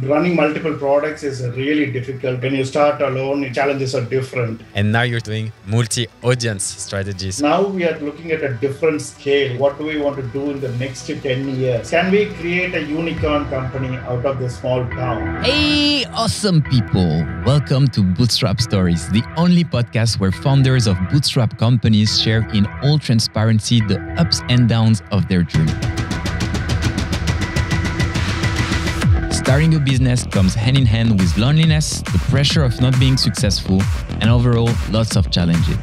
Running multiple products is really difficult. When you start alone, challenges are different. And now you're doing multi-audience strategies. Now we are looking at a different scale. What do we want to do in the next 10 years? Can we create a unicorn company out of this small town? Hey, awesome people. Welcome to Bootstrap Stories, the only podcast where founders of bootstrap companies share in all transparency the ups and downs of their journey. Starting a business comes hand in hand with loneliness, the pressure of not being successful, and overall, lots of challenges.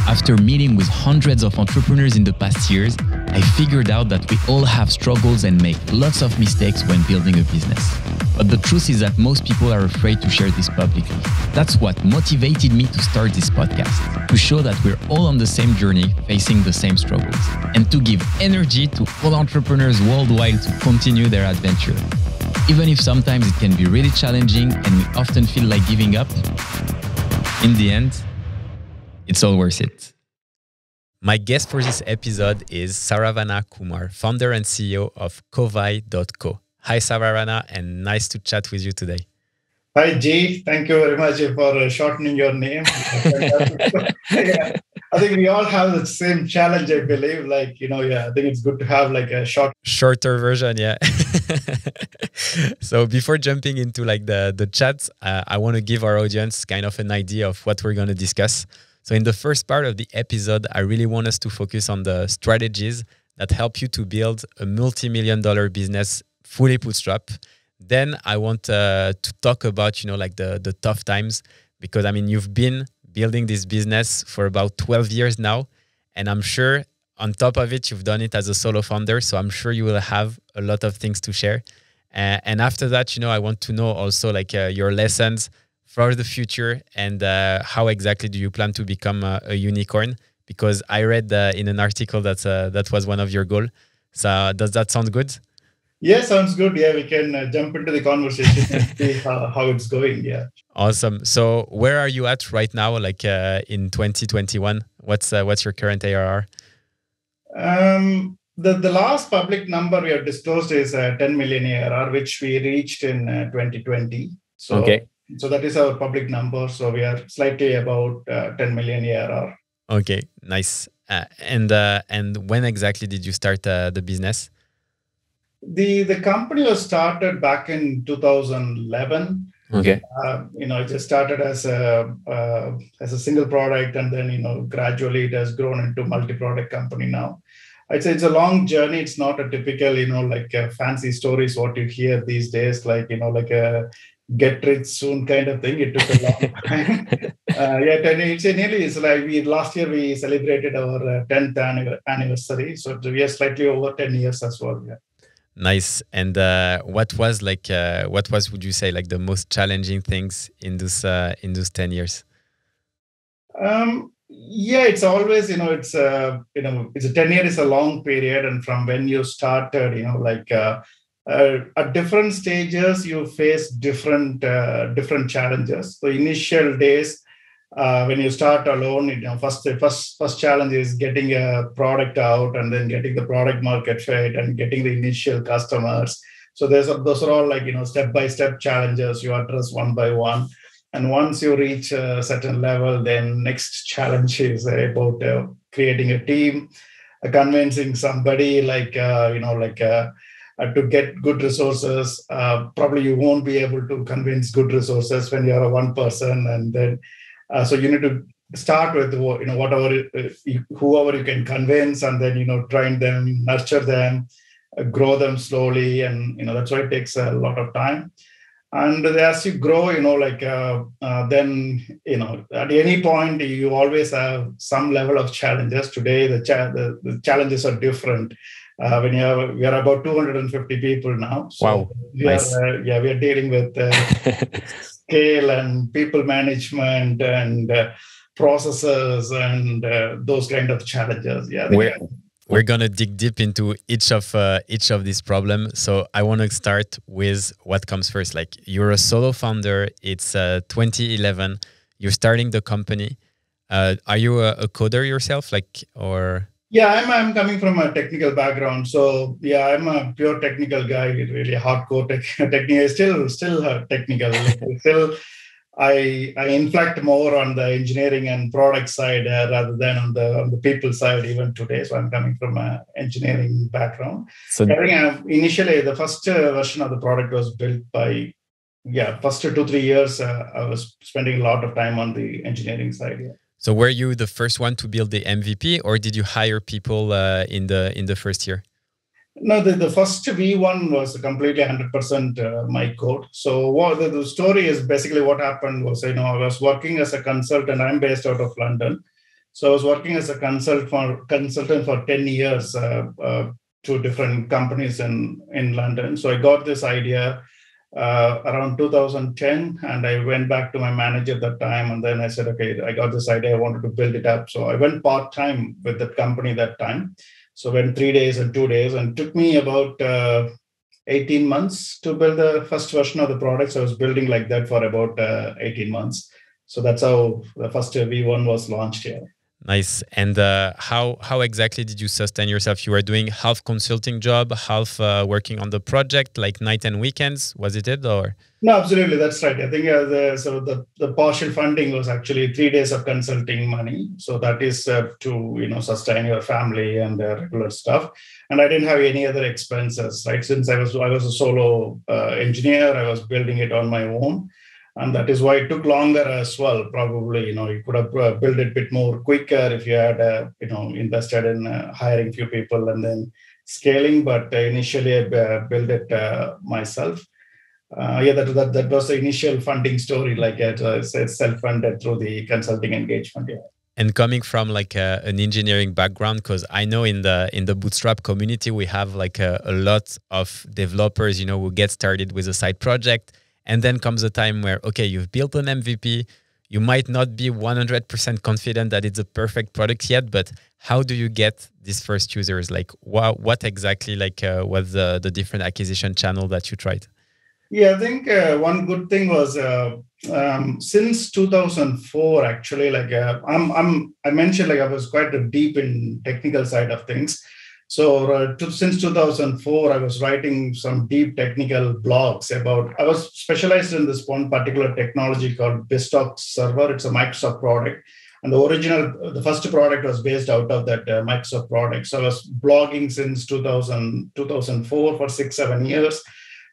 After meeting with hundreds of entrepreneurs in the past years, I figured out that we all have struggles and make lots of mistakes when building a business. But the truth is that most people are afraid to share this publicly. That's what motivated me to start this podcast, to show that we're all on the same journey, facing the same struggles, and to give energy to all entrepreneurs worldwide to continue their adventure. Even if sometimes it can be really challenging and we often feel like giving up, in the end, it's all worth it. My guest for this episode is Saravana Kumar, founder and CEO of Kovai.co. Hi, Saravana, and nice to chat with you today. Hi, G. Thank you very much for shortening your name. Yeah. I think we all have the same challenge, I believe. I think it's good to have a shorter version, yeah. So before jumping into the chat, I want to give our audience kind of an idea of what we're going to discuss. So in the first part of the episode, I really want us to focus on the strategies that help you to build a multi-million-dollar business fully bootstrap. Then I want to talk about, the tough times, because you've been building this business for about 12 years now. And I'm sure on top of it, you've done it as a solo founder. So I'm sure you will have a lot of things to share. And after that, I want to know also your lessons for the future and how exactly do you plan to become a unicorn? Because I read in an article that was one of your goals. So does that sound good? Yeah, sounds good. Yeah, we can jump into the conversation and see how it's going. Yeah. Awesome. So where are you at right now, in 2021? What's your current ARR? The last public number we have disclosed is 10 million ARR, which we reached in 2020. So, okay. So that is our public number. So we are slightly about 10 million ARR. Okay, nice. And when exactly did you start the business? The company was started back in 2011. Okay. It just started as a single product, and then gradually it has grown into multi-product company now. I'd say it's a long journey. It's not a typical fancy stories what you hear these days, like a get rich soon kind of thing. It took a long time. Last year we celebrated our 10th anniversary, so we are slightly over 10 years as well. Yeah. Nice. And what was would you say the most challenging things in those 10 years? It's always it's a 10 years is a long period, and from when you started, at different stages you face different challenges. So initial days, when you start alone, first challenge is getting a product out and then getting the product market fit and getting the initial customers. So those are all step-by-step challenges you address one by one. And once you reach a certain level, then next challenge is about creating a team, convincing somebody to get good resources. Probably you won't be able to convince good resources when you're a one person, and then so you need to start with whoever you can convince, and then train them, nurture them, grow them slowly, and that's why it takes a lot of time. And as you grow, then at any point you always have some level of challenges. Today the challenges are different. We are about 250 people now. So wow, nice. We are dealing with scale and people management and processes and those kind of challenges. Yeah, we're gonna dig deep into each of these problems. So I want to start with what comes first. You're a solo founder. It's 2011. You're starting the company. Are you a coder yourself, or? Yeah, I'm coming from a technical background, so yeah, I'm a pure technical guy, really hardcore technical. Still technical. Still, I inflect more on the engineering and product side rather than on the people side even today. So I'm coming from an engineering background. So I think initially the first version of the product was built by first 2 3 years. I was spending a lot of time on the engineering side. Yeah. So were you the first one to build the MVP, or did you hire people in the first year? No, the first V1 was completely 100% my code. So what the story is basically what happened was, I was working as a consultant. I'm based out of London. So I was working as a consultant for 10 years to different companies in London. So I got this idea around 2010, and I went back to my manager at that time. And then I said, okay, I got this idea. I wanted to build it up. So I went part-time with that company that time. So went 3 days and 2 days, and took me about 18 months to build the first version of the product. So I was building like that for about 18 months. So that's how the first V1 was launched here. Nice. And how exactly did you sustain yourself? You were doing half consulting job, half working on the project, like night and weekends. Was it or? No, absolutely, that's right. I think the partial funding was actually 3 days of consulting money. So that is to sustain your family and regular stuff. And I didn't have any other expenses, right? Since I was a solo engineer, I was building it on my own. And that is why it took longer as well. Probably, you could have built it a bit more quicker if you had, invested in hiring few people and then scaling. But initially, I built it myself. That was the initial funding story. Like it self-funded through the consulting engagement. Yeah. And coming from like an engineering background, because I know in the Bootstrap community we have like a lot of developers, who get started with a side project. And then comes a time where, okay, you've built an MVP. You might not be 100% confident that it's a perfect product yet, but how do you get these first users? Like, what exactly was the different acquisition channel that you tried? Yeah, I think one good thing was since 2004, actually, I mentioned, like I was quite deep in technical side of things. So since 2004, I was writing some deep technical blogs I was specialized in this one particular technology called Bootstrapped server. It's a Microsoft product. And the first product was based out of that Microsoft product. So I was blogging since 2004 for 6 7 years.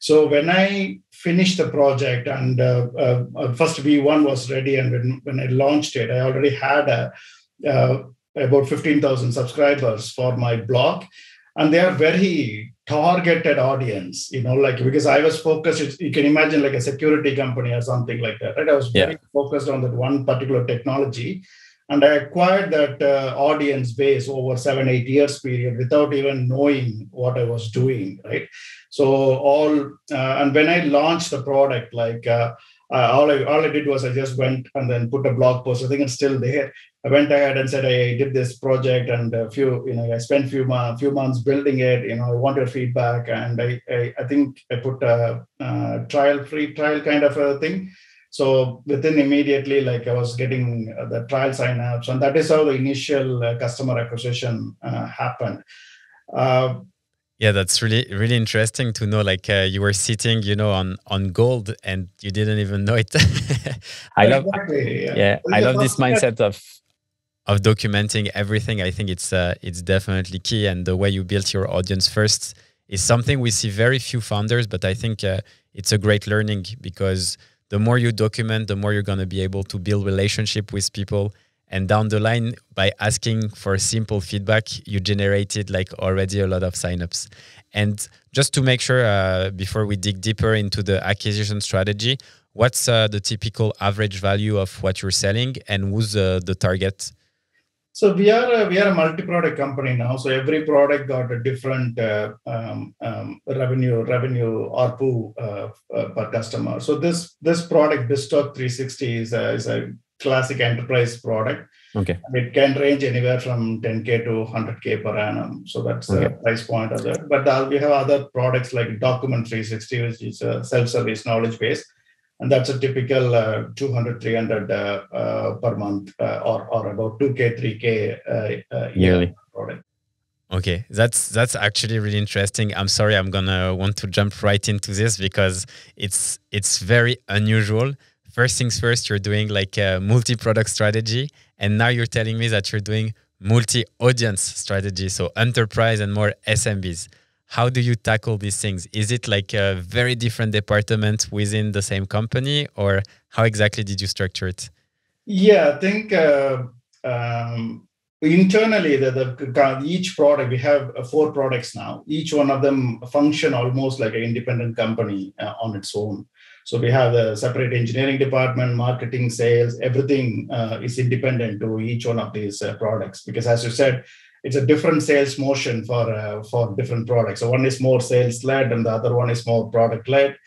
So when I finished the project and first V1 was ready, and when I launched it, I already had about 15,000 subscribers for my blog, and they are very targeted audience. Because I was focused. You can imagine like a security company or something like that, right? I was very focused on that one particular technology. And I acquired that audience base over 7 8 years period without even knowing what I was doing, right? So and when I launched the product, all I did was I just went and then put a blog post. I think it's still there. I went ahead and said I did this project, and I spent few months building it. I wanted feedback, and I think I put a free trial kind of a thing. So within immediately, like I was getting the trial signups, and that is how the initial customer acquisition happened. Yeah, that's really, really interesting to know. Like you were sitting, on gold, and you didn't even know it. I love this mindset of documenting everything. I think it's definitely key, and the way you built your audience first is something we see very few founders, but I think it's a great learning, because the more you document, the more you're going to be able to build relationship with people. And down the line, by asking for simple feedback, you generated like already a lot of signups. And just to make sure, before we dig deeper into the acquisition strategy, what's the typical average value of what you're selling, and who's the target? So we are a multi-product company now. So every product got a different revenue ARPU per customer. So this product, Bootstrap 360, is a classic enterprise product. Okay. It can range anywhere from 10K to 100K per annum. So that's the price point of that. But we have other products like Document 360, which is a self-service knowledge base. And that's a typical 200, 300 per month or about 2K, 3K yearly product. Okay, that's actually really interesting. I'm sorry, I'm gonna want to jump right into this because it's very unusual. First things first, you're doing like a multi-product strategy, and now you're telling me that you're doing multi-audience strategy, so enterprise and more SMBs. How do you tackle these things? Is it like a very different department within the same company, or how exactly did you structure it? Yeah, I think internally, each product, we have four products now. Each one of them function almost like an independent company on its own. So we have a separate engineering department, marketing, sales, everything is independent to each one of these products. Because as you said, it's a different sales motion for different products. So one is more sales led, and the other one is more product led.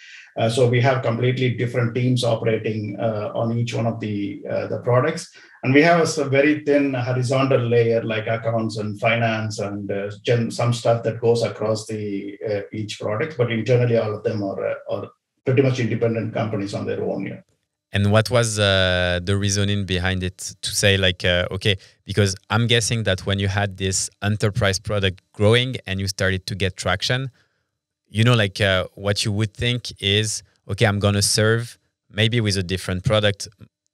So we have completely different teams operating on each one of the products. And we have a very thin horizontal layer like accounts and finance and some stuff that goes across the each product. But internally, all of them are pretty much independent companies on their own. Yeah. And what was the reasoning behind it to say like, okay, because I'm guessing that when you had this enterprise product growing and you started to get traction, you know, like what you would think is, okay, I'm going to serve maybe with a different product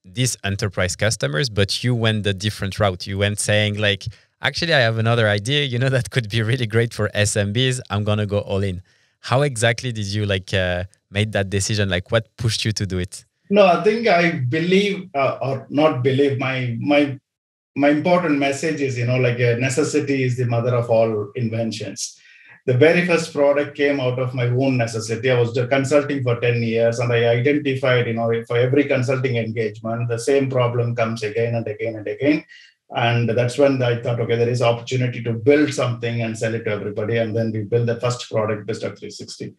these enterprise customers, but you went the different route. You went saying like, actually, I have another idea, you know, that could be really great for SMBs. I'm going to go all in. How exactly did you like made that decision? Like what pushed you to do it? No, I think I believe or not believe my important message is, you know, like necessity is the mother of all inventions. The very first product came out of my own necessity. I was consulting for 10 years and I identified, you know, for every consulting engagement, the same problem comes again and again and again. And that's when I thought, okay, there is opportunity to build something and sell it to everybody. And then we built the first product, Bootstrapped 360.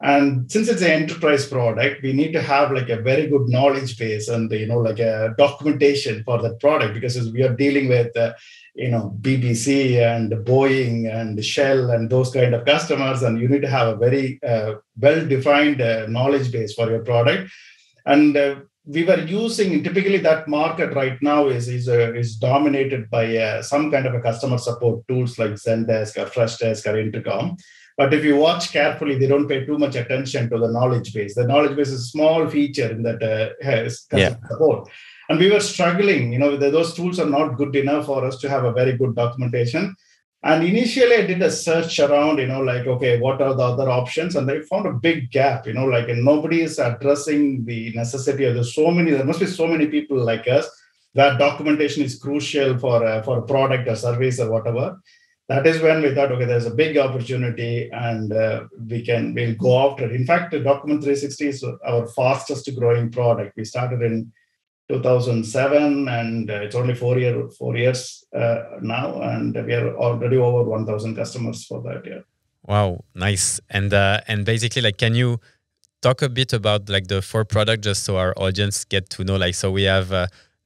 And since it's an enterprise product, we need to have like a very good knowledge base and, you know, like a documentation for that product, because we are dealing with, you know, BBC and Boeing and Shell and those kind of customers. And you need to have a very well-defined knowledge base for your product. And we were using typically that market right now is dominated by some kind of a customer support tools like Zendesk or Freshdesk or Intercom. But if you watch carefully, they don't pay too much attention to the knowledge base. The knowledge base is a small feature in that has customer support. And we were struggling, you know, those tools are not good enough for us to have a very good documentation. And initially I did a search around, you know, like, okay, what are the other options? And I found a big gap, you know, like, and nobody is addressing the necessity of there must be so many people like us that documentation is crucial for a product or service or whatever. That is when we thought, okay, there's a big opportunity and we'll go after it. In fact, the Document 360 is our fastest growing product. We started in 2007 and it's only 4 years now. And we are already over 1,000 customers for that year. Wow, nice. And basically, like, can you talk a bit about like the four product just so our audience get to know? Like, so we have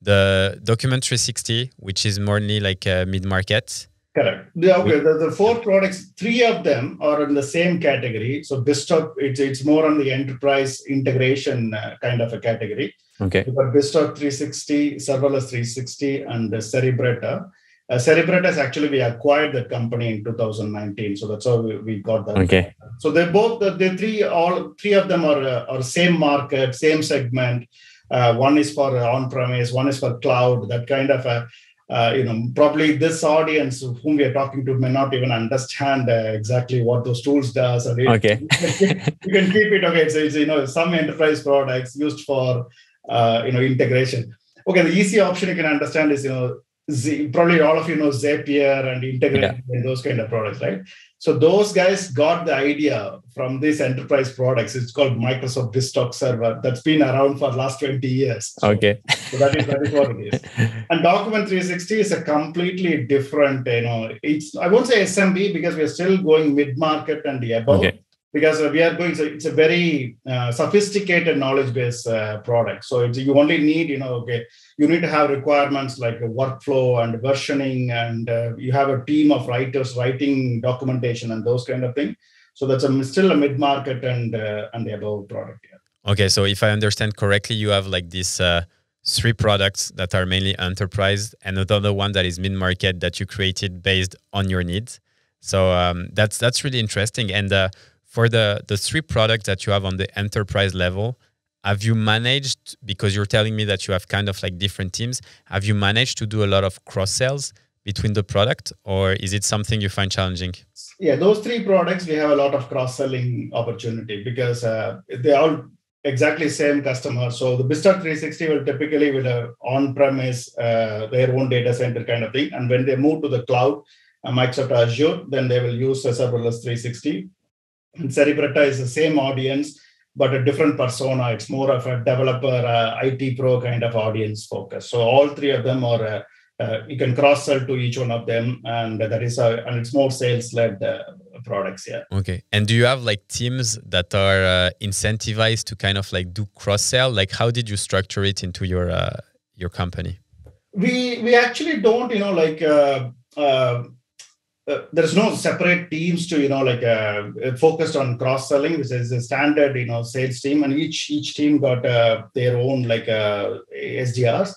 the Document 360, which is mainly like mid-market. Correct. Okay, the four products, three of them are in the same category. So Bootstrap, it's more on the enterprise integration kind of a category. Okay. We've got Bootstrap 360, Serverless 360, and Cerebretta. Cerebretta is actually, we acquired that company in 2019. So that's how we got that. Okay. So they're both, all three of them are same market, same segment. One is for on-premise, one is for cloud, that kind of a, you know, probably this audience whom we are talking to may not even understand exactly what those tools does. And okay. You can keep it. Okay, it's you know, some enterprise products used for you know, integration. Okay, the easy option you can understand is, you know, probably all of you know Zapier and integration and those kind of products, right? So those guys got the idea from these enterprise products. It's called Microsoft Bootstrap Server. That's been around for the last 20 years. So, okay. So that is what it is. And Document 360 is a completely different, you know, I won't say SMB because we're still going mid-market and above. Okay. Because we are going, so it's a very sophisticated knowledge base product. So you only need, you know, okay, you need to have requirements like a workflow and versioning, and you have a team of writers writing documentation and those kind of things. So that's still a mid-market and the above product. Yeah. Okay, so if I understand correctly, you have like these three products that are mainly enterprise, and another one that is mid-market that you created based on your needs. So that's really interesting. And for the three products that you have on the enterprise level, have you managed, because you're telling me that you have kind of like different teams, have you managed to do a lot of cross sales between the product, or is it something you find challenging? Yeah, those three products, we have a lot of cross-selling opportunity because they all exactly same customer. So the Bootstrapped 360 will typically with a on-premise, their own data center kind of thing. And when they move to the cloud, Microsoft Azure, then they will use a serverless 360. And Cerebrata is the same audience, but a different persona. It's more of a developer, IT pro kind of audience focus. So all three of them are you can cross sell to each one of them, and that is and it's more sales led products. Yeah. Okay. And do you have like teams that are incentivized to kind of like do cross sell? Like, how did you structure it into your company? We actually don't, there's no separate teams to focused on cross selling. This is a standard sales team, and each team got their own SDRs.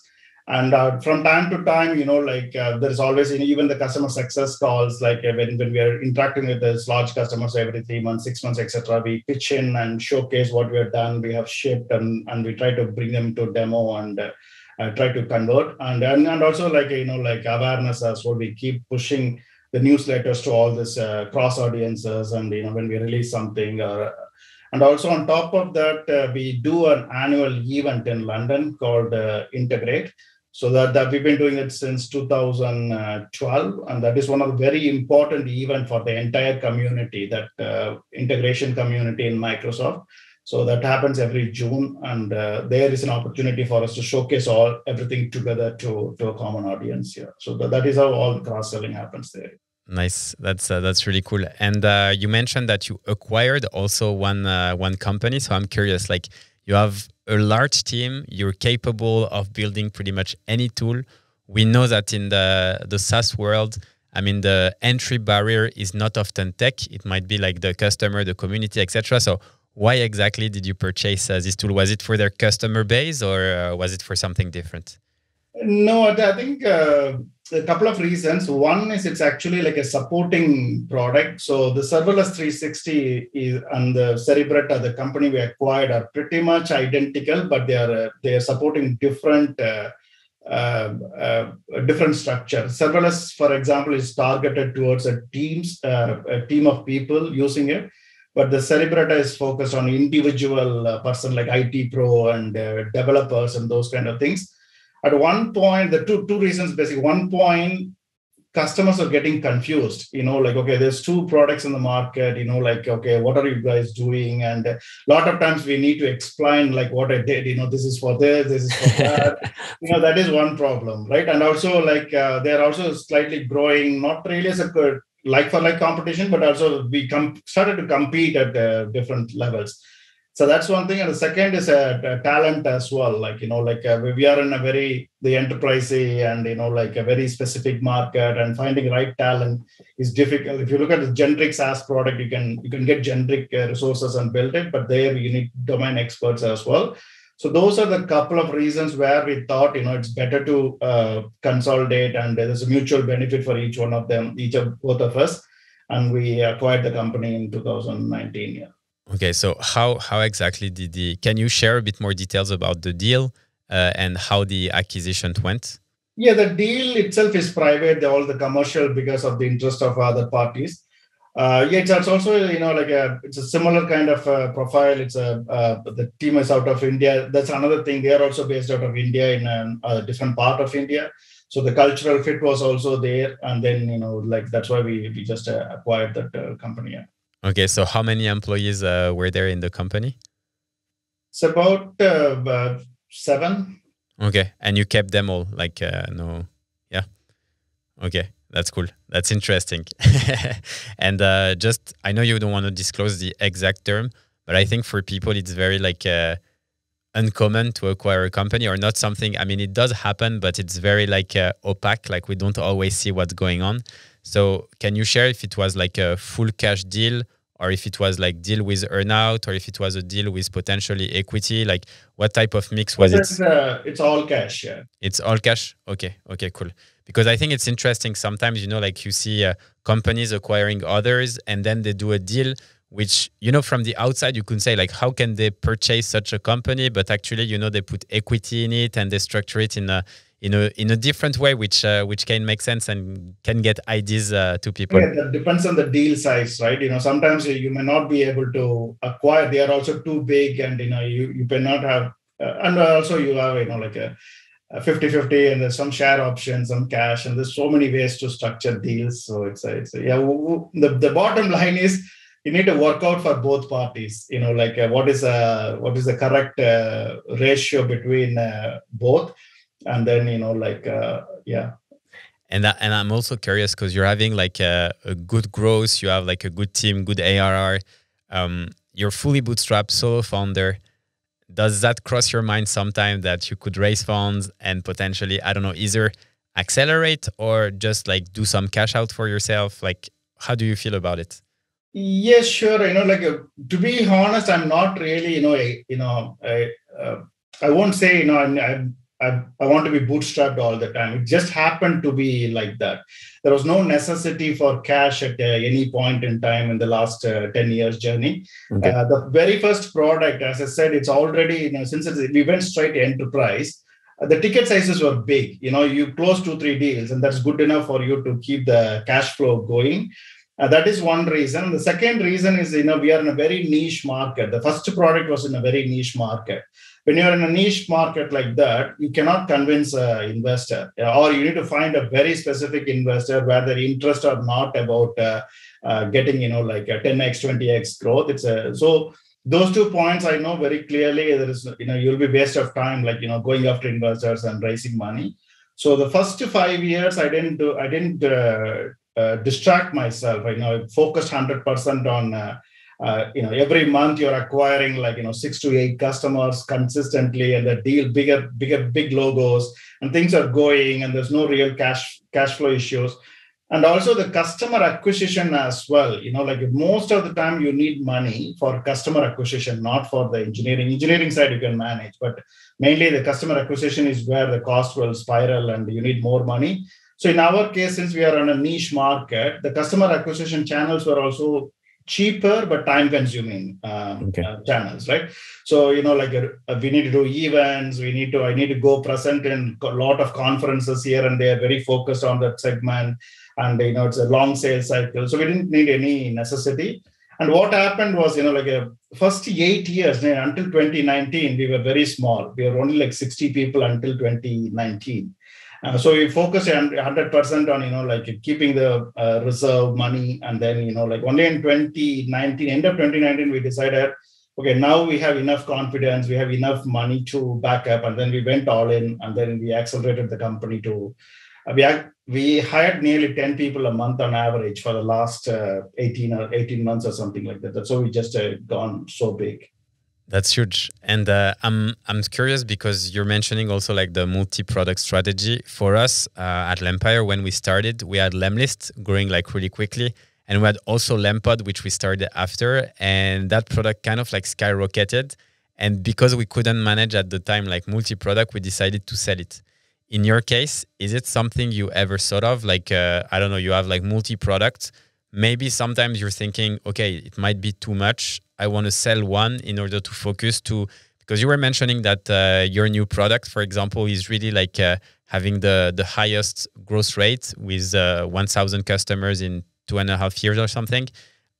And from time to time, there's always even the customer success calls, when we are interacting with these large customers every 3 months, 6 months, etc. We pitch in and showcase what we have done, we have shipped, and we try to bring them to demo and try to convert. And also awareness as well. We keep pushing the newsletters to all this cross audiences, and when we release something. And also on top of that, we do an annual event in London called Integrate. So that we've been doing it since 2012, and that is one of the very important event for the entire community, that integration community in Microsoft. So that happens every June, and there is an opportunity for us to showcase everything together to a common audience here. So that is how all the cross-selling happens there. Nice. That's really cool. And you mentioned that you acquired also one company. So I'm curious, like, you have a large team, you're capable of building pretty much any tool. We know that in the SaaS world, I mean, the entry barrier is not often tech. It might be like the customer, the community, etc. So why exactly did you purchase this tool? Was it for their customer base, or was it for something different? No, I think a couple of reasons. One is it's actually like a supporting product. So the serverless 360 and the Cerebrata, the company we acquired, are pretty much identical, but they are supporting different different structure. Serverless, for example, is targeted towards a team of people using it. But the Cerebrata is focused on individual person like IT pro and developers and those kind of things. At one point, the two reasons basically. One point, customers are getting confused. Okay, there's two products in the market. Okay, what are you guys doing? And a lot of times we need to explain what I did. This is for this is for that. That is one problem, right? And also they're also slightly growing, not really as a good like-for-like competition, but also we started to compete at different levels. So that's one thing. And the second is talent as well. We are in the enterprise and, a very specific market, and finding right talent is difficult. If you look at the generic SaaS product, you can get generic resources and build it, but there you need domain experts as well. So those are the couple of reasons where we thought, it's better to consolidate, and there's a mutual benefit for each one of them, both of us. And we acquired the company in 2019. Yeah. Okay, so how exactly can you share a bit more details about the deal and how the acquisition went? Yeah, the deal itself is private, all the commercial, because of the interest of other parties. It's also it's a similar kind of profile. It's the team is out of India. That's another thing. They are also based out of India in a different part of India. So the cultural fit was also there, and then that's why we just acquired that company. Yeah. Okay, so how many employees were there in the company? It's about 7. Okay, and you kept them all, no, yeah. Okay, that's cool. That's interesting. And I know you don't want to disclose the exact term, but I think for people it's very uncommon to acquire a company, or not something. I mean, it does happen, but it's very opaque. We don't always see what's going on. So can you share if it was a full cash deal, or if it was deal with earnout, or if it was a deal with potentially equity? What type of mix was it? It's all cash. Yeah. It's all cash. Okay, cool. Because I think it's interesting. Sometimes, you know, like you see companies acquiring others and then they do a deal, which, you know, from the outside, you could say like, how can they purchase such a company? But actually, you know, they put equity in it and they structure it in a different way, which can make sense and can get ideas to people. Yeah, that depends on the deal size, right? You know, sometimes you may not be able to acquire. They are also too big, and you know, you cannot have. And also, you have, you know, like a 50-50, and there's some share options, some cash, and there's so many ways to structure deals. So yeah. The bottom line is you need to work out for both parties. You know, like what is the correct ratio between both, and then you know, like yeah. And I'm also curious because you're having like a good growth, you have like a good team, good ARR. You're fully bootstrapped, solo founder. Does that cross your mind sometime that you could raise funds and potentially, I don't know, either accelerate or just like do some cash out for yourself? Like, how do you feel about it? Yes, sure. You know, like to be honest, I'm not really, I won't say, you know, I want to be bootstrapped all the time. It just happened to be like that. There was no necessity for cash at any point in time in the last 10 years journey. Okay. The very first product, as I said, it's already, you know, since we went straight to enterprise, the ticket sizes were big. You know, you close 2-3 deals, and that's good enough for you to keep the cash flow going. That is one reason. The second reason is, you know, we are in a very niche market. The first product was in a very niche market. When you're in a niche market like that, you cannot convince an investor, or you need to find a very specific investor where their interest are not about getting, you know, like a 10x, 20x growth. So those 2 points I know very clearly. There is, you know, you'll be waste of time, like, you know, going after investors and raising money. So the first 5 years, I didn't distract myself. I focused 100% on. Every month you're acquiring like 6 to 8 customers consistently, and the deal big logos, and things are going, and there's no real cash flow issues. And also the customer acquisition as well. Like most of the time you need money for customer acquisition, not for the engineering side you can manage, but mainly the customer acquisition is where the cost will spiral and you need more money. So in our case, since we are on a niche market, the customer acquisition channels were also cheaper but time consuming channels, right? So we need to do events, I need to go present in a lot of conferences here and there, very focused on that segment, and it's a long sales cycle, so we didn't need any necessity. And what happened was, first 8 years until 2019 we were very small. We were only like 60 people until 2019. So we focused 100% on keeping the reserve money, and then only in 2019, end of 2019, we decided, okay, now we have enough confidence, we have enough money to back up, and then we went all in, and then we accelerated the company to. We hired nearly 10 people a month on average for the last 18 months or something like that. That's how we just gone so big. That's huge. And I'm curious because you're mentioning also like the multi-product strategy. For us at Lempire, when we started, we had Lemlist growing like really quickly. And we had also Lempod, which we started after. And that product kind of like skyrocketed. And because we couldn't manage at the time like multi-product, we decided to sell it. In your case, is it something you ever thought of? Like, I don't know, you have like multi-products. Maybe sometimes you're thinking, okay, it might be too much. I want to sell one in order to focus to, because you were mentioning that your new product, for example, is really like having the highest growth rate with 1,000 customers in 2.5 years or something.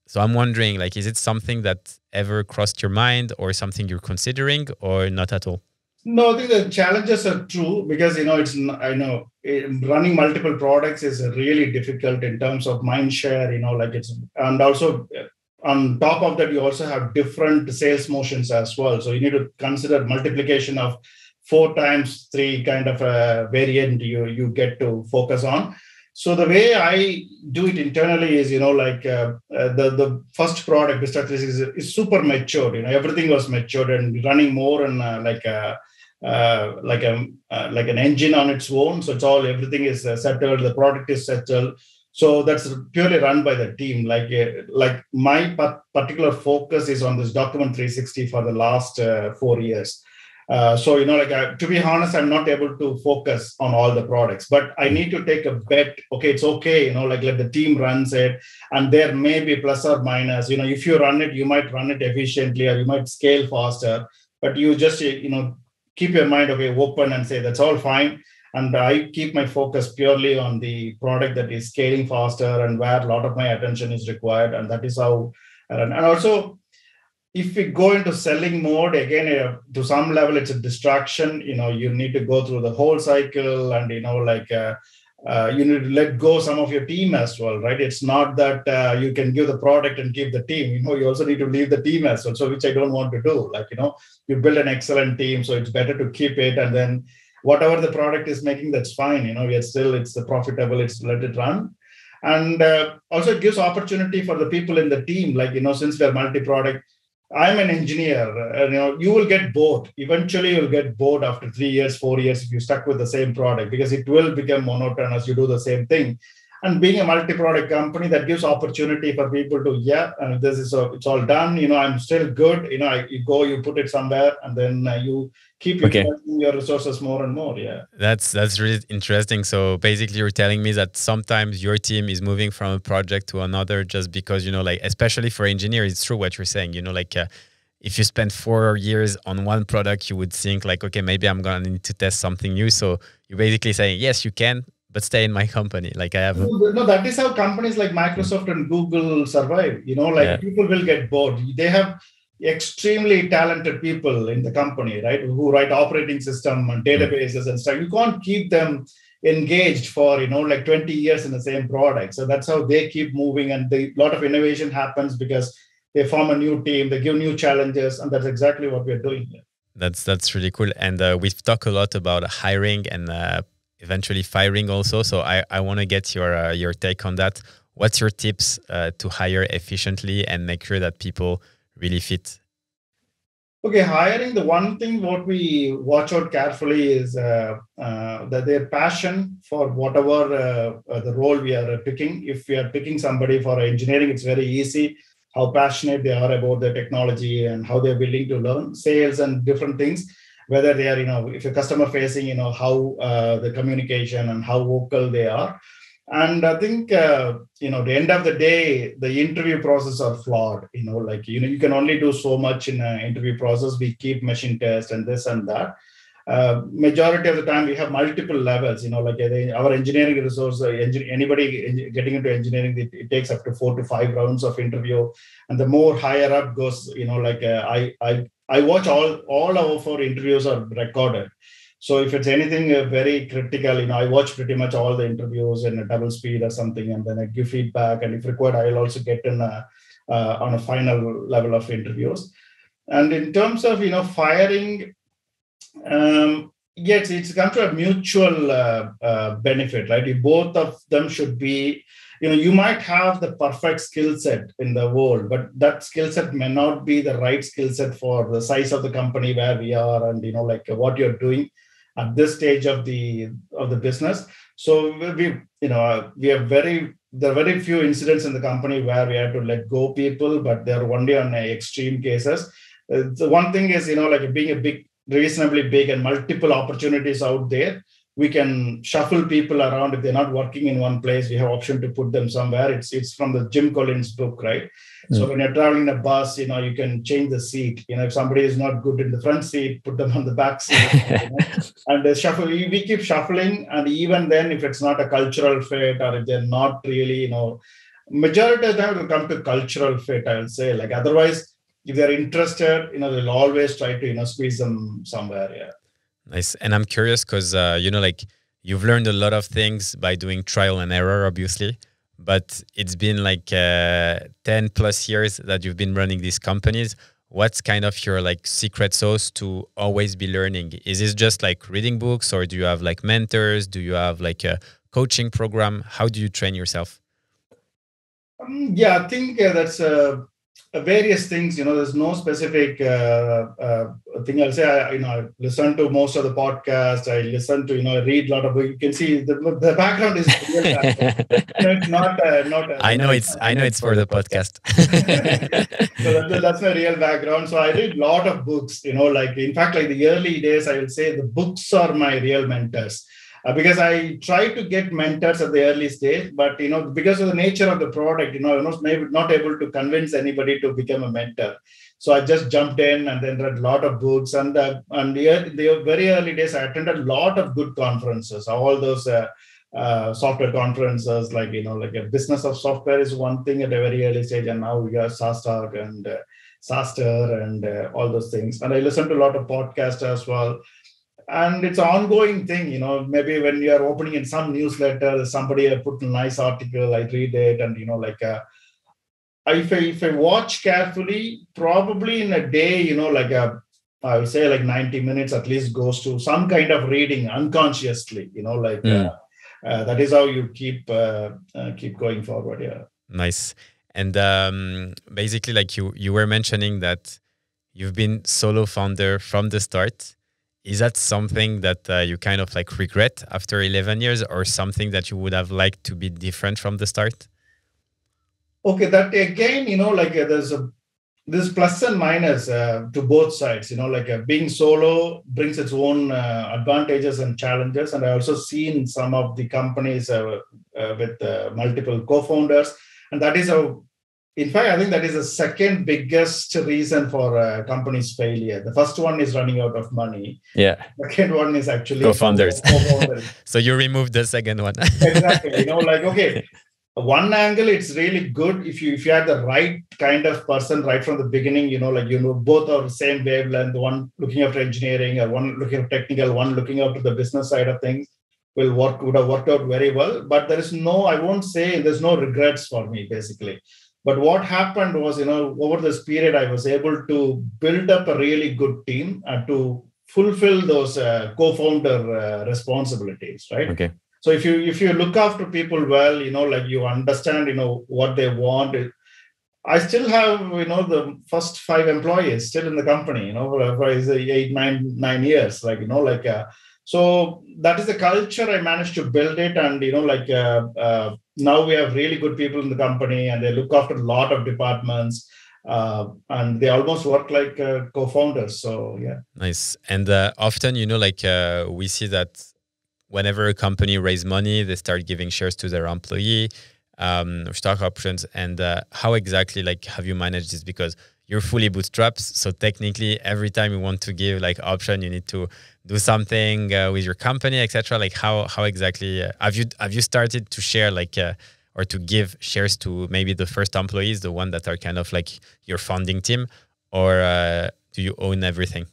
So I'm wondering, like, is it something that ever crossed your mind or something you're considering or not at all? No, I think the challenges are true because, running multiple products is really difficult in terms of mind share, and also on top of that, you also have different sales motions as well. So you need to consider multiplication of 4 times 3 kind of a variant you get to focus on. So the way I do it internally is, the first product, Bootstrapped is super matured. Everything was matured and running more and like an engine on its own. So everything is settled. The product is settled. So that's purely run by the team. Like my particular focus is on this document 360 for the last 4 years. So, to be honest, I'm not able to focus on all the products, but I need to take a bet. Okay, it's okay, let the team runs it, and there may be plus or minus. If you run it, you might run it efficiently, or you might scale faster. But you just, keep your mind open and say that's all fine. And I keep my focus purely on the product that is scaling faster and where a lot of my attention is required, and that is how. And also, if we go into selling mode again, to some level it's a distraction. You need to go through the whole cycle, and you need to let go some of your team as well, right? It's not that you can give the product and keep the team. You also need to leave the team as well, so which I don't want to do. You build an excellent team, so it's better to keep it, and then whatever the product is making, that's fine. It's the profitable, it's let it run. And also it gives opportunity for the people in the team, since we're multi-product. I'm an engineer. You will get bored. Eventually, you'll get bored after 3 years, 4 years if you stuck with the same product, because it will become monotonous. You do the same thing. And being a multi-product company, that gives opportunity for people to, it's all done. I'm still good. You put it somewhere, and then you keep utilizing your resources more and more. Yeah. That's really interesting. So basically you're telling me that sometimes your team is moving from a project to another just because, especially for engineers, it's true what you're saying, if you spend 4 years on one product, you would think okay, maybe I'm going to need to test something new. So you're basically saying, yes, you can, but stay in my company. I have. No, that is how companies like Microsoft and Google survive. People will get bored. They have extremely talented people in the company, right? Who write operating system and databases and stuff. You can't keep them engaged for 20 years in the same product. So that's how they keep moving, and a lot of innovation happens because they form a new team, they give new challenges, and that's exactly what we're doing here. That's really cool. And we've talked a lot about hiring and eventually firing also. So I want to get your take on that. What's your tips to hire efficiently and make sure that people really fit? Okay, hiring, the one thing what we watch out carefully is that their passion for whatever the role we are picking. If we are picking somebody for engineering, it's very easy how passionate they are about the technology and how they're willing to learn sales and different things. Whether they are, if you're customer facing, how the communication and how vocal they are. And I think, the end of the day, the interview process are flawed. You can only do so much in an interview process. We keep machine test and this and that. Majority of the time, we have multiple levels. Our engineering resource, anybody getting into engineering, it takes up to 4 to 5 rounds of interview. And the more higher up goes, I watch all of our interviews are recorded. So if it's anything very critical, I watch pretty much all the interviews in a double speed or something, and then I give feedback. And if required, I'll also get in on a final level of interviews. And in terms of, firing, yes, it's come to a mutual benefit, right? Both of them should be, you might have the perfect skill set in the world, but that skill set may not be the right skill set for the size of the company where we are, and what you're doing at this stage of the business. So there are very few incidents in the company where we had to let go people, but they're only on extreme cases. The one thing is, being reasonably big and multiple opportunities out there, we can shuffle people around. If they're not working in one place, we have option to put them somewhere. It's from the Jim Collins book, right? So when you're traveling in a bus, you can change the seat. If somebody is not good in the front seat, put them on the back seat. And shuffle. We keep shuffling, and even then, if it's not a cultural fit, or if they're not really, majority of the time it will come to cultural fit, I will say. Otherwise, if they're interested, they'll always try to squeeze them somewhere. Yeah. Nice. And I'm curious because, you've learned a lot of things by doing trial and error, obviously, but it's been 10 plus years that you've been running these companies. What's kind of your secret sauce to always be learning? Is it just reading books, or do you have mentors? Do you have a coaching program? How do you train yourself? Yeah, I think that's various things. There's no specific thing. I'll say, I listen to most of the podcasts. I listen to, I read a lot of books. You can see the background is real background. It's not. I know it's for the podcast. So that's my real background. So I read a lot of books. Like in fact, like the early days, I would say the books are my real mentors. Because I try to get mentors at the early stage, but because of the nature of the product, I was maybe not able to convince anybody to become a mentor. So I just jumped in and then read a lot of books. And the very early days, I attended a lot of good conferences. All those software conferences, like a business of software is one thing at a very early stage, and now we got SaaStag and SaaSter and all those things. And I listened to a lot of podcasts as well. And it's an ongoing thing, maybe when you are opening in some newsletter, somebody put a nice article, I read it. And, if I watch carefully, probably in a day, I would say like 90 minutes at least goes to some kind of reading unconsciously, that is how you keep going forward. Yeah. Nice. And basically, like you were mentioning that you've been solo founder from the start. Is that something that you kind of like regret after 11 years, or something that you would have liked to be different from the start? Okay, that again, there's plus and minus to both sides. Being solo brings its own advantages and challenges. And I also seen some of the companies with multiple co-founders, and that is in fact, I think that is the second biggest reason for a company's failure. The first one is running out of money. Yeah. The second one is actually co-founders. So you removed the second one. Exactly. Okay, one angle, it's really good if you have the right kind of person right from the beginning. Both are the same wavelength. One looking after engineering, or one looking after technical, one looking after the business side of things. Would have worked out very well. But there's no regrets for me, basically. But what happened was, over this period, I was able to build up a really good team to fulfill those co-founder responsibilities, right? Okay. So if you look after people well, you understand, what they want. I still have, the first 5 employees still in the company, for 9 years, so that is the culture. I managed to build it, and now we have really good people in the company, and they look after a lot of departments, and they almost work like co-founders. So yeah, nice. And often, we see that whenever a company raises money, they start giving shares to their employee, or stock options. And how exactly have you managed this? Because you're fully bootstrapped, so technically every time you want to give option, you need to do something with your company, etc. How exactly have you started to share or to give shares to maybe the first employees, the one that are kind of your founding team, or do you own everything?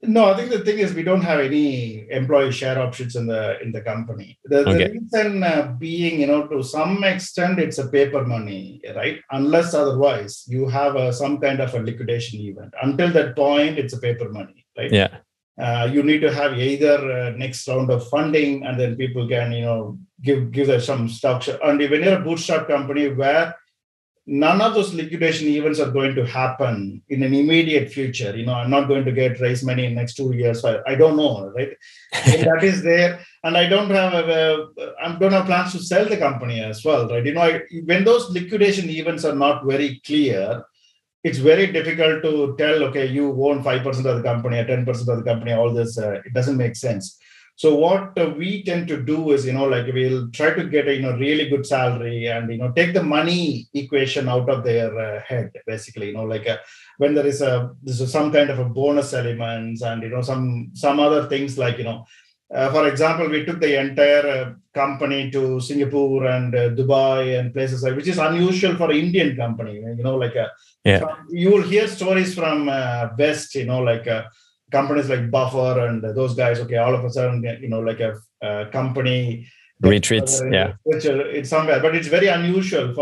No, I think the thing is we don't have any employee share options in the company. The reason being, to some extent, it's a paper money, right? Unless otherwise, you have some kind of a liquidation event. Until that point, it's a paper money, right? Yeah. You need to have either next round of funding, and then people can, give us some stock. And when you're a bootstrap company where none of those liquidation events are going to happen in an immediate future. I'm not going to raise money in next 2 years. I don't know, right? So that is there. And I don't have plans to sell the company as well, right? When those liquidation events are not very clear, it's very difficult to tell, okay, you own 5% of the company or 10% of the company, all this, it doesn't make sense. So what we tend to do is, we'll try to get a, really good salary and, take the money equation out of their head, basically, when there is some kind of a bonus elements and, some other things for example, we took the entire company to Singapore and Dubai and places which is unusual for an Indian company, you will hear stories from West, companies like Buffer and those guys, okay, all of a sudden, a company retreats, it's somewhere, but it's very unusual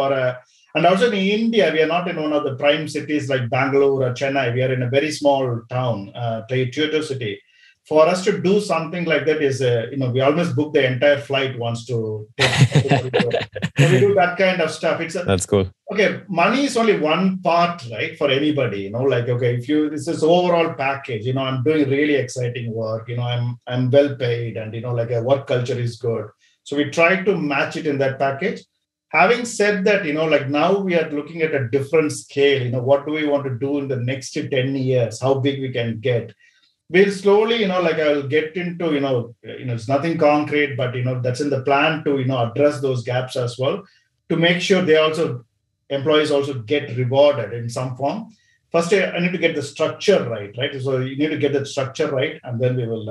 and also in India, we are not in one of the prime cities like Bangalore or Chennai. We are in a very small town, tier 2 city. for us to do something like that is, we almost book the entire flight once to take everybody to. So we do that kind of stuff. That's cool. Okay, money is only one part, right, for anybody. Like, okay, if you this is overall package. I'm doing really exciting work. I'm well paid, and like a work culture is good. So we try to match it in that package. Having said that, like now we are looking at a different scale. What do we want to do in the next 10 years? How big we can get? We'll slowly, I'll get into, it's nothing concrete, but, that's in the plan to, address those gaps as well, to make sure employees also get rewarded in some form. First, I need to get the structure right? So you need to get the structure right, and then we will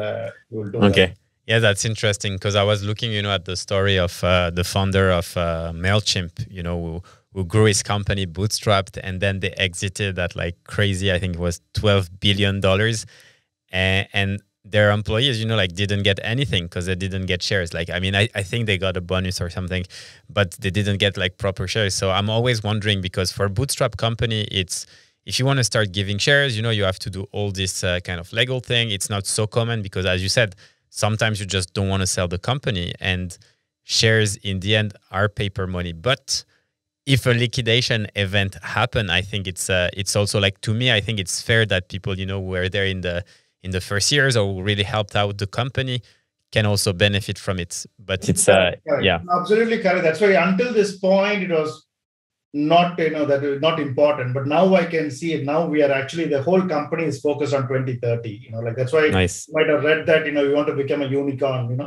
do that. Okay. Yeah, that's interesting, because I was looking, at the story of the founder of MailChimp, who grew his company Bootstrapped, and then they exited at like crazy, I think it was $12 billion. And their employees, didn't get anything because they didn't get shares. I think they got a bonus or something, but they didn't get like proper shares. So I'm always wondering, because for a bootstrap company, it's, if you want to start giving shares, you have to do all this kind of legal thing. It's not so common because, as you said, sometimes you just don't want to sell the company, and shares in the end are paper money. But if a liquidation event happen, I think it's also, like, to me, I think it's fair that people, who were there in the first years or who really helped out the company can also benefit from it. But it's yeah, absolutely correct. That's why until this point it was not, that is not important. But now I can see it. Now we are actually, the whole company is focused on 2030. That's why nice. You might have read that, we want to become a unicorn.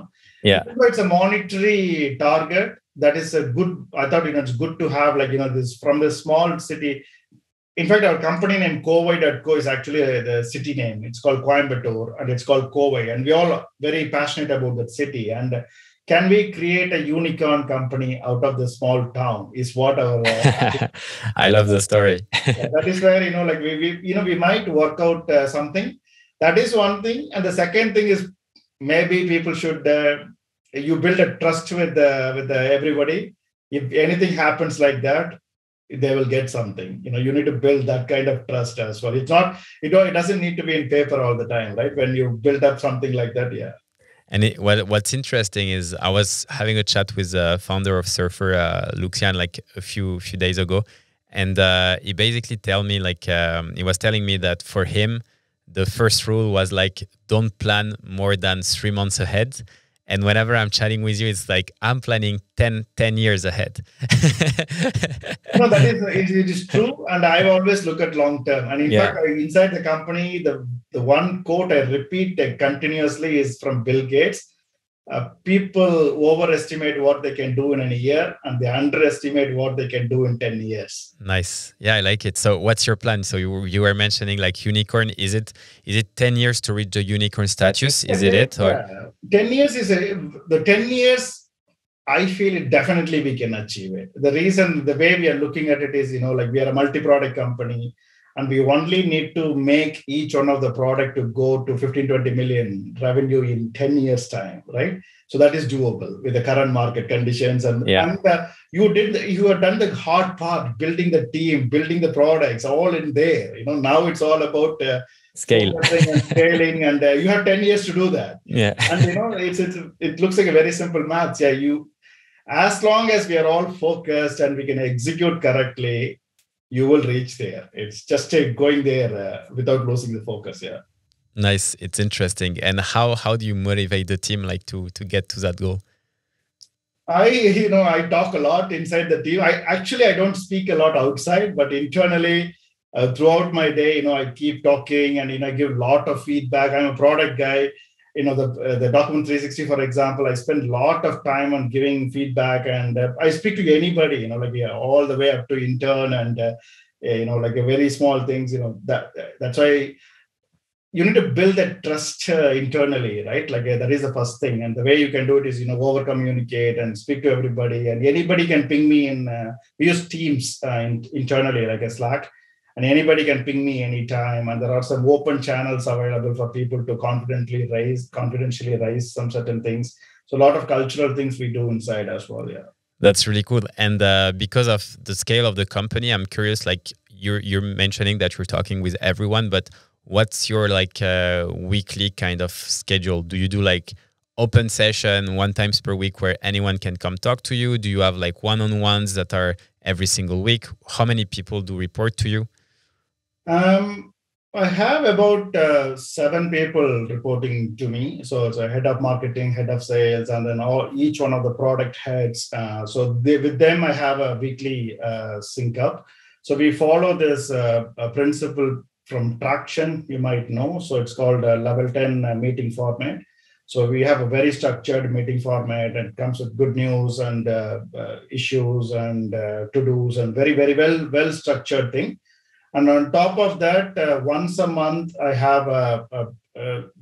Yeah. It's a monetary target. That is a good. I thought, it's good to have, like, this from the small city. In fact, our company name Kovai.co is actually the city name. It's called Coimbatore, and it's called Kovai. And we're all very passionate about that city. And can we create a unicorn company out of the small town is what our... I love the story. That is where, we might work out something. That is one thing. And the second thing is, maybe people should, you build a trust with everybody. If anything happens like that, they will get something. You need to build that kind of trust as well. It's not, it doesn't need to be in paper all the time, right? When you build up something like that, yeah. And what's interesting is, I was having a chat with the founder of Surfer, Luxian, like a few days ago, and he basically he was telling me that for him, the first rule was like, don't plan more than 3 months ahead. And whenever I'm chatting with you, it's like, I'm planning 10 years ahead. No, it is true. And I always look at long term. And in fact, inside the company, the one quote I repeat continuously is from Bill Gates. People overestimate what they can do in a year, and they underestimate what they can do in 10 years. Nice. Yeah, I like it. So what's your plan? So you were mentioning like unicorn. Is it 10 years to reach the unicorn status? Is it? Or? 10 years is the 10 years, I feel it definitely we can achieve it. The way we are looking at it is, we are a multi-product company, and we only need to make each one of the product to go to 15-20 million revenue in 10 years time, right? So that is doable with the current market conditions. And you have done the hard part, building the team, building the products, all in there. Now it's all about scale and scaling, and you have 10 years to do that. Yeah. And it looks like a very simple math. Yeah, as long as we are all focused and we can execute correctly, you will reach there. It's just going there without losing the focus. Yeah. Nice. It's interesting. And how do you motivate the team to get to that goal? I talk a lot inside the team. I don't speak a lot outside, but internally throughout my day, I keep talking, and I give a lot of feedback. I'm a product guy. The Document 360, for example, I spend a lot of time on giving feedback, and I speak to anybody, all the way up to intern, and a very small things, that's why you need to build that trust internally, right? That is the first thing. And the way you can do it is, over communicate and speak to everybody, and anybody can ping me we use Teams internally, like a Slack. And anybody can ping me anytime. And there are some open channels available for people to confidentially raise some certain things. So a lot of cultural things we do inside as well. Yeah. That's really cool. And because of the scale of the company, I'm curious, like you're mentioning that you're talking with everyone, but what's your like weekly kind of schedule? Do you do like open session one times per week where anyone can come talk to you? Do you have like one-on-ones that are every single week? How many people do report to you? I have about 7 people reporting to me. So it's a head of marketing, head of sales, and then each one of the product heads. With them, I have a weekly sync up. So we follow this principle from Traction, you might know. So it's called Level 10 meeting format. So we have a very structured meeting format, and it comes with good news and issues and to-dos, and very, very well structured thing. And on top of that, once a month, I have a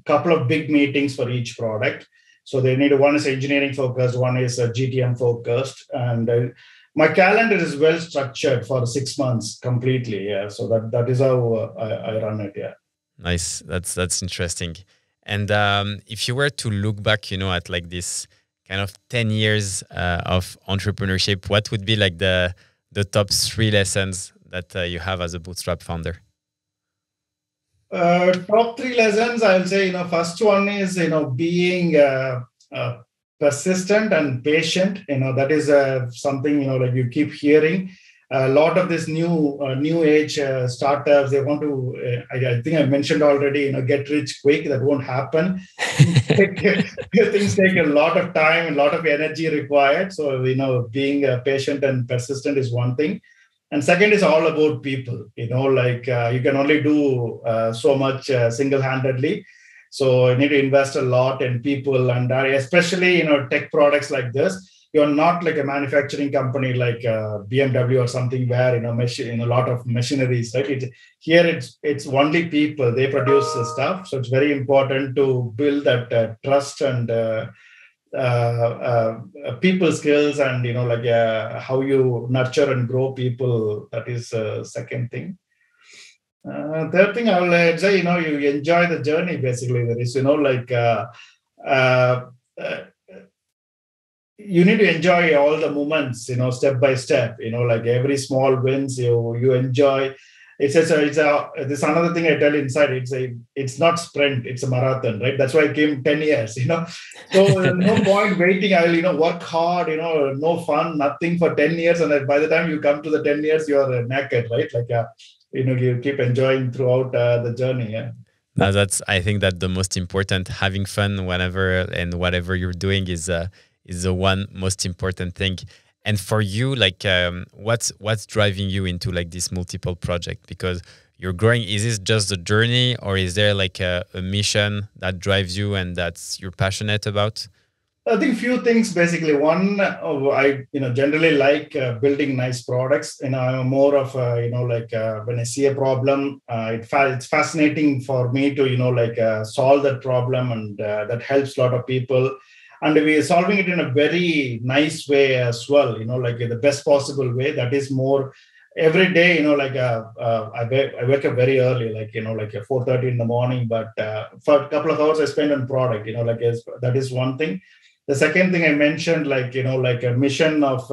couple of big meetings for each product. So they need one is engineering focused, one is GTM focused, and my calendar is well structured for 6 months completely. Yeah, so that is how I run it. Yeah. Nice. That's interesting. And if you were to look back, at like this kind of 10 years of entrepreneurship, what would be like the top 3 lessons that you have as a bootstrap founder? Top 3 lessons, I'll say, first one is, being persistent and patient. That is something, like you keep hearing. A lot of this new age startups, they want to, I think I mentioned already, get rich quick. That won't happen. Things take a lot of time, a lot of energy required. So, being patient and persistent is one thing. And second is all about people, you can only do so much single-handedly. So you need to invest a lot in people, and especially, tech products like this. You're not like a manufacturing company like BMW or something where, a lot of machineries, right? Here it's only people, they produce the stuff. So it's very important to build that trust and people skills, and how you nurture and grow people. That is second thing. Third thing I will say, you enjoy the journey. Basically, there is you need to enjoy all the moments, step by step. Like every small wins you enjoy. It's this another thing I tell inside. It's not sprint, it's a marathon, right? That's why I came 10 years, So no point waiting. I will, work hard, no fun, nothing for 10 years. And by the time you come to the 10 years, you're naked, right? Like, you keep enjoying throughout the journey. Yeah. Now I think that the most important, having fun whenever and whatever you're doing is the one most important thing. And for you, like, what's driving you into like this multiple project? Because you're growing. Is this just the journey, or is there like a mission that drives you and that's you're passionate about? I think few things basically. One, I generally like building nice products. I'm more of when I see a problem, it's fascinating for me to solve that problem, and that helps a lot of people. And we are solving it in a very nice way as well, the best possible way. That is more every day, I wake up very early, like 4:30 in the morning. But for a couple of hours I spend on product, that is one thing. The second thing I mentioned, a mission of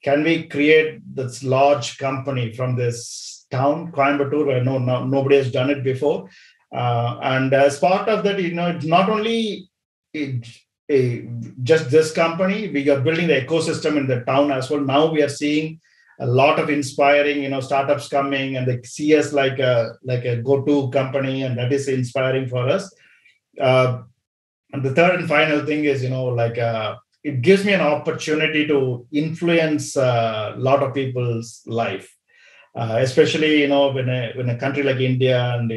can we create this large company from this town, Coimbatore, where nobody has done it before. And as part of that, it's not only just this company, we are building the ecosystem in the town as well. Now we are seeing a lot of inspiring, startups coming, and they see us like a go-to company, and that is inspiring for us. And the third and final thing is, it gives me an opportunity to influence a lot of people's life, especially, when a country like India, and,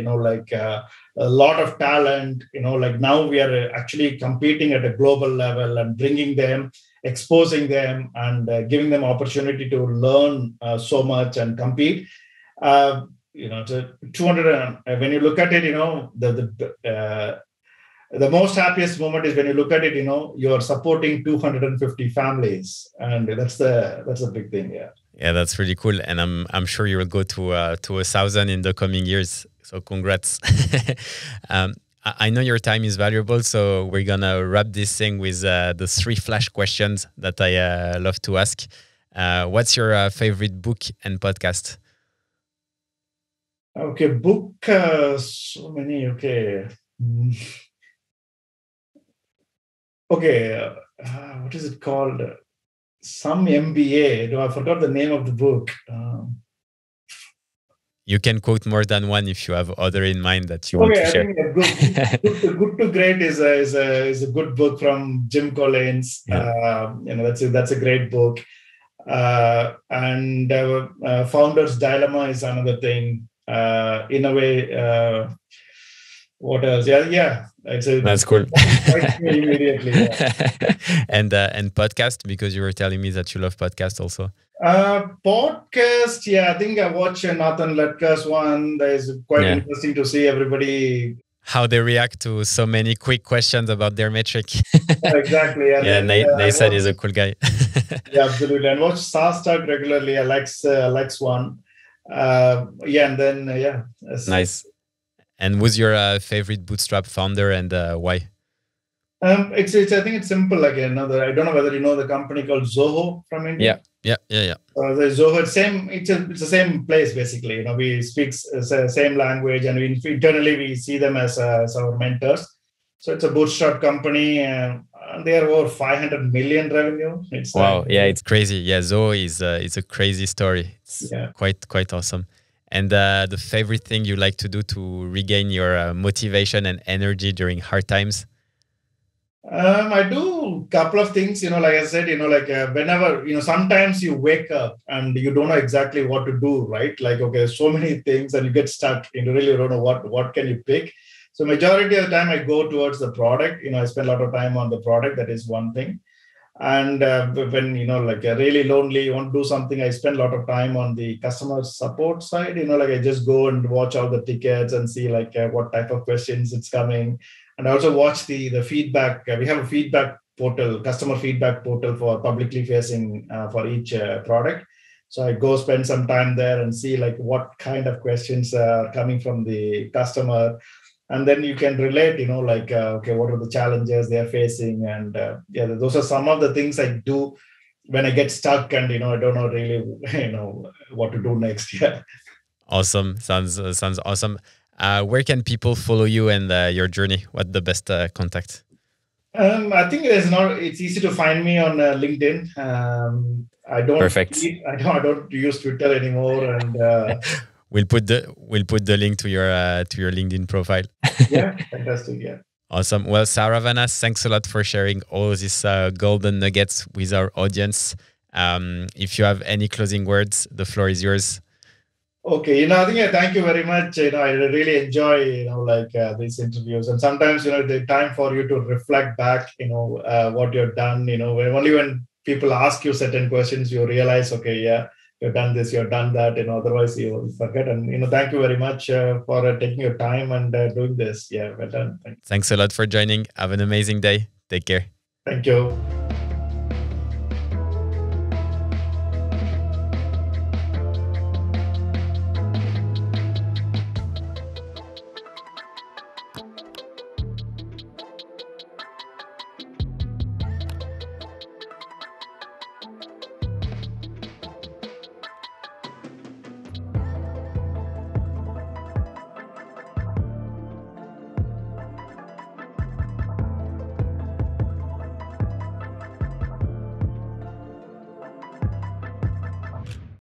a lot of talent, now we are actually competing at a global level and bringing them, exposing them, and giving them opportunity to learn so much and compete. To 200, when you look at it, the most happiest moment is when you look at it, you're supporting 250 families, and that's a big thing. Yeah. Yeah, that's really cool, and I'm sure you will go to 1,000 in the coming years. So congrats. I know your time is valuable, so we're gonna wrap this thing with the 3 flash questions that I love to ask. What's your favorite book and podcast? Okay, book, so many. Okay. Mm. Okay, what is it called? Some MBA. No, I forgot the name of the book. You can quote more than one if you have other in mind that you want Okay, to I share. think Good to Great is a good book from Jim Collins. Yeah. That's a great book. And Founder's Dilemma is another thing. In a way, what else? Yeah. That's cool. Strikes me immediately. Yeah. And podcast, because you were telling me that you love podcast also. Podcast, yeah, I think I watched Nathan Latka's one. That is quite Yeah. interesting to see everybody. How they react to so many quick questions about their metric. Exactly. And Yeah, then Nathan is a cool guy. yeah, absolutely. And watch SaaS Talk regularly. Alex one. Yeah, and then yeah. Nice. And who's your favorite Bootstrap founder and why? It's I think it's simple. Like another, I don't know whether you know the company called Zoho from India. Yeah. The Zoho, it's the same place basically. We speak same language, and internally we see them as our mentors. So it's a bootstrap company, and they are over 500 million revenue. It's wow, yeah, it's crazy. Yeah, Zoho is it's a crazy story. It's yeah. quite awesome. And the favorite thing you like to do to regain your motivation and energy during hard times? I do a couple of things, like I said, whenever, sometimes you wake up and you don't know exactly what to do, right? Like, okay, so many things and you get stuck and you really don't know what can you pick. So majority of the time I go towards the product, I spend a lot of time on the product. That is one thing. And when, really lonely, you want to do something, I spend a lot of time on the customer support side, I just go and watch all the tickets and see what type of questions it's coming. And I also watch the feedback. We have a feedback portal, customer feedback portal for publicly facing for each product. So I go spend some time there and see what kind of questions are coming from the customer. And then you can relate, okay, what are the challenges they are facing? And those are some of the things I do when I get stuck and, I don't know really, what to do next. Yeah. Awesome. Sounds awesome. Where can people follow you and your journey? What's the best contact? I think it's easy to find me on LinkedIn. I don't use Twitter anymore. And we'll put the link to your LinkedIn profile. Yeah, fantastic. Yeah. Awesome. Well, Saravana, thanks a lot for sharing all these golden nuggets with our audience. If you have any closing words, the floor is yours. Okay, I think thank you very much. I really enjoy, these interviews, and sometimes, the time for you to reflect back, what you've done. Only when people ask you certain questions, you realize, okay, yeah, you've done this, you've done that, otherwise you forget. And thank you very much for taking your time and doing this. Yeah, well done. Thanks a lot for joining. Have an amazing day. Take care. Thank you.